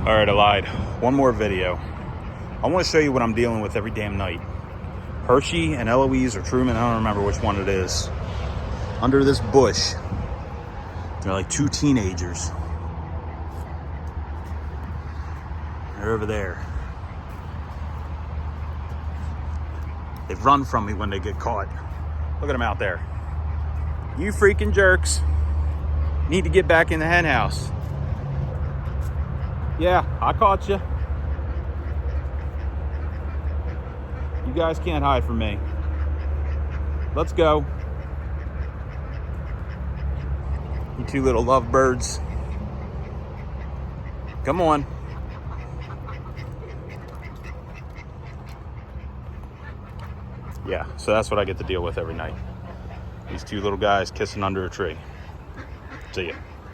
All right, I lied. One more video. I want to show you what I'm dealing with every damn night. Hershey and Eloise or Truman, I don't remember which one it is. Under this bush, they're like two teenagers. They're over there. They run from me when they get caught. Look at them out there. You freaking jerks need to get back in the hen house. Yeah, I caught you. You guys can't hide from me. Let's go. You two little lovebirds. Come on. Yeah, so that's what I get to deal with every night. These two little guys kissing under a tree. See ya.